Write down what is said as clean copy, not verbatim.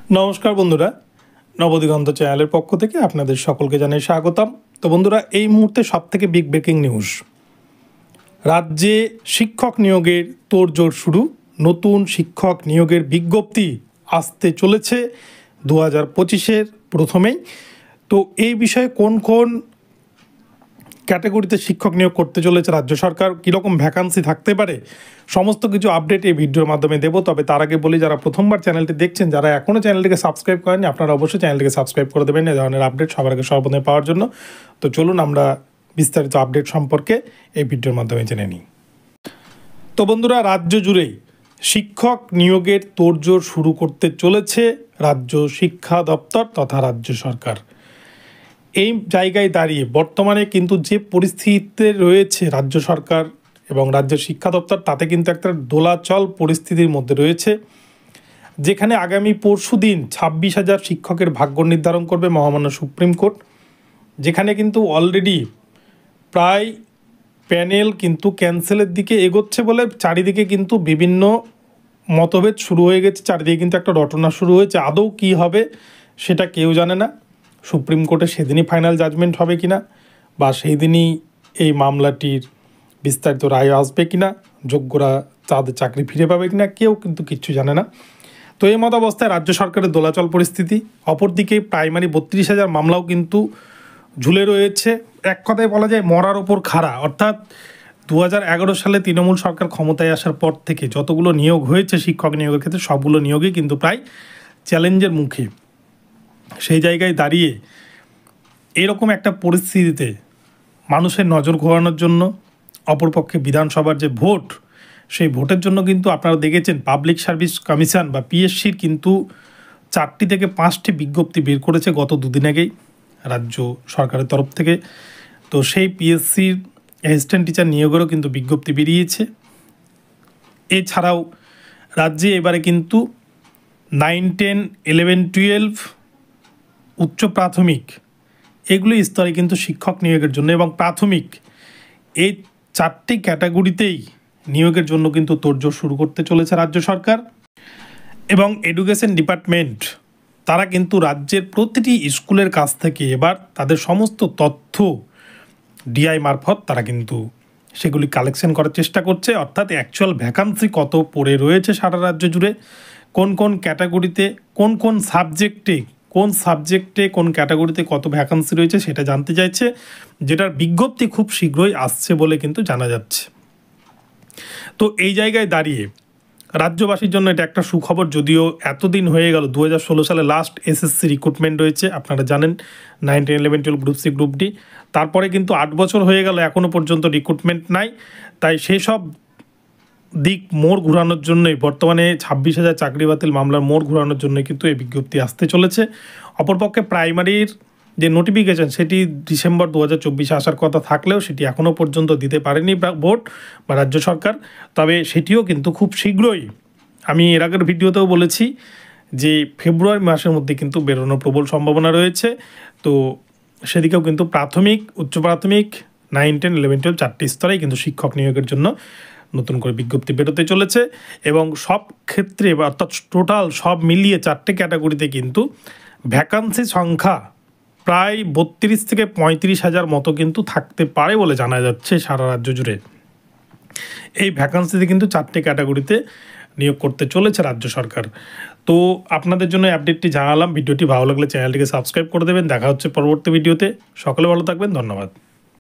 নমস্কার বন্ধুরা, নবদিগন্ত চ্যানেলের পক্ষ থেকে আপনাদের সকলকে জানাই স্বাগতম। তো বন্ধুরা, এই মুহূর্তে সবথেকে বিগ ব্রেকিং নিউজ, রাজ্যে শিক্ষক নিয়োগের তোড়জোড় শুরু। নতুন শিক্ষক নিয়োগের বিজ্ঞপ্তি আসতে চলেছে 2025-এর প্রথমেই। তো এই বিষয়ে কোন কোন ক্যাটাগরিতে শিক্ষক নিয়োগ করতে চলেছে রাজ্য সরকার, কীরকম ভ্যাকান্সি থাকতে পারে, সমস্ত কিছু আপডেট এই ভিডিওর মাধ্যমে দেবো। তবে তার আগে বলি, যারা প্রথমবার চ্যানেলটি দেখছেন, যারা এখনও চ্যানেলটিকে সাবস্ক্রাইব করেননি, আপনারা অবশ্যই চ্যানেলটিকে সাবস্ক্রাইব করে দেবেন এই ধরনের আপডেট সবার আগে সর্বপ্রথমে পাওয়ার জন্য। তো চলুন আমরা বিস্তারিত আপডেট সম্পর্কে এই ভিডিওর মাধ্যমে জেনে নিই। তো বন্ধুরা, রাজ্য জুড়েই শিক্ষক নিয়োগের তোড়জোড় শুরু করতে চলেছে রাজ্য শিক্ষা দপ্তর তথা রাজ্য সরকার। এই জায়গায় দাঁড়িয়ে বর্তমানে কিন্তু যে পরিস্থিতিতে রয়েছে রাজ্য সরকার এবং রাজ্য শিক্ষা দপ্তর, তাতে কিন্তু একটা দোলাচল পরিস্থিতির মধ্যে রয়েছে, যেখানে আগামী পরশুদিন 26,000 শিক্ষকের ভাগ্য নির্ধারণ করবে মহামান্য সুপ্রিম কোর্ট। যেখানে কিন্তু অলরেডি প্রায় প্যানেল কিন্তু ক্যান্সেলের দিকে এগোচ্ছে বলে চারিদিকে কিন্তু বিভিন্ন মতভেদ শুরু হয়ে গেছে। চারিদিকে কিন্তু একটা রটনা শুরু হয়েছে। আদৌ কী হবে সেটা কেউ জানে না। সুপ্রিম কোর্টে সেদিনই ফাইনাল জাজমেন্ট হবে কিনা, বা সেই দিনই এই মামলাটির বিস্তারিত রায় আসবে কিনা, যোগ্যরা তাদের চাকরি ফিরে পাবে কিনা, কেউ কিন্তু কিচ্ছু জানে না। তো এই মত অবস্থায় রাজ্য সরকারের দোলাচল পরিস্থিতি। অপরদিকে প্রাইমারি 32,000 মামলাও কিন্তু ঝুলে রয়েছে। এক কথায় বলা যায় মরার ওপর খাড়া। অর্থাৎ 2011 সালে তৃণমূল সরকার ক্ষমতায় আসার পর থেকে যতগুলো নিয়োগ হয়েছে শিক্ষক নিয়োগের ক্ষেত্রে, সবগুলো নিয়োগই কিন্তু প্রায় চ্যালেঞ্জের মুখে। সেই জায়গায় দাঁড়িয়ে এরকম একটা পরিস্থিতিতে মানুষের নজর ঘোরানোর জন্য, অপরপক্ষে বিধানসভার যে ভোট, সেই ভোটের জন্য কিন্তু আপনারা দেখেছেন পাবলিক সার্ভিস কমিশন বা পিএসসির কিন্তু 4টি থেকে 5টি বিজ্ঞপ্তি বের করেছে গত দুদিন আগেই রাজ্য সরকারের তরফ থেকে। তো সেই পিএসসির অ্যাসিস্ট্যান্ট টিচার নিয়োগেরও কিন্তু বিজ্ঞপ্তি বেরিয়েছে। এছাড়াও রাজ্যে এবারে কিন্তু 9, 10, 11, 12 উচ্চ প্রাথমিক এগুলো স্তরে কিন্তু শিক্ষক নিয়োগের জন্য এবং প্রাথমিক এই 4টি ক্যাটাগরিতেই নিয়োগের জন্য কিন্তু তোড়জোড় শুরু করতে চলেছে রাজ্য সরকার। এবং এডুকেশন ডিপার্টমেন্ট তারা কিন্তু রাজ্যের প্রতিটি স্কুলের কাছ থেকে এবার তাদের সমস্ত তথ্য ডিআই মারফত তারা কিন্তু সেগুলি কালেকশন করার চেষ্টা করছে। অর্থাৎ অ্যাকচুয়াল ভ্যাকান্সি কত পড়ে রয়েছে সারা রাজ্য জুড়ে, কোন কোন ক্যাটাগরিতে কোন সাবজেক্টে কোন ক্যাটাগরিতে কত ভ্যাকান্সি রয়েছে সেটা জানতে চাইছে, যেটার বিজ্ঞপ্তি খুব শীঘ্রই আসছে বলে কিন্তু জানা যাচ্ছে। তো এই জায়গায় দাঁড়িয়ে রাজ্যবাসীর জন্য এটা একটা সুখবর। যদিও এতদিন হয়ে গেল, 2016 সালে লাস্ট এসএসসি রিক্রুটমেন্ট রয়েছে, আপনারা জানেন 9, 10, 11, 12 গ্রুপ সি গ্রুপ ডি। তারপরে কিন্তু 8 বছর হয়ে গেল, এখনও পর্যন্ত রিক্রুটমেন্ট নাই। তাই সেই সব দিক মোড় ঘুরানোর জন্যই বর্তমানে 26,000 চাকরি বাতিল মামলার মোড় ঘুরানোর জন্য কিন্তু এই বিজ্ঞপ্তি আসতে চলেছে। অপরপক্ষে প্রাইমারির যে নোটিফিকেশন সেটি ডিসেম্বর 2024-এ আসার কথা থাকলেও সেটি এখনও পর্যন্ত দিতে পারেনি বোর্ড বা রাজ্য সরকার। তবে সেটিও কিন্তু খুব শীঘ্রই, আমি এর আগের ভিডিওতেও বলেছি যে ফেব্রুয়ারি মাসের মধ্যে কিন্তু বেরোনোর প্রবল সম্ভাবনা রয়েছে। তো সেদিকেও কিন্তু প্রাথমিক, উচ্চ প্রাথমিক, 9, 10, 11, 12 4টি স্তরেই কিন্তু শিক্ষক নিয়োগের জন্য নতুন করে বিজ্ঞপ্তি বেরোতে চলেছে। এবং সব ক্ষেত্রে অর্থাৎ টোটাল সব মিলিয়ে 4টে ক্যাটাগরিতে কিন্তু ভ্যাকান্সি সংখ্যা প্রায় 32 থেকে 35,000 মতো কিন্তু থাকতে পারে বলে জানা যাচ্ছে সারা রাজ্য জুড়ে। এই ভ্যাকান্সিতে কিন্তু 4টে ক্যাটাগরিতে নিয়োগ করতে চলেছে রাজ্য সরকার। তো আপনাদের জন্য আপডেটটি জানালাম। ভিডিওটি ভালো লাগলে চ্যানেলটিকে সাবস্ক্রাইব করে দেবেন। দেখা হচ্ছে পরবর্তী ভিডিওতে। সকলে ভালো থাকবেন, ধন্যবাদ।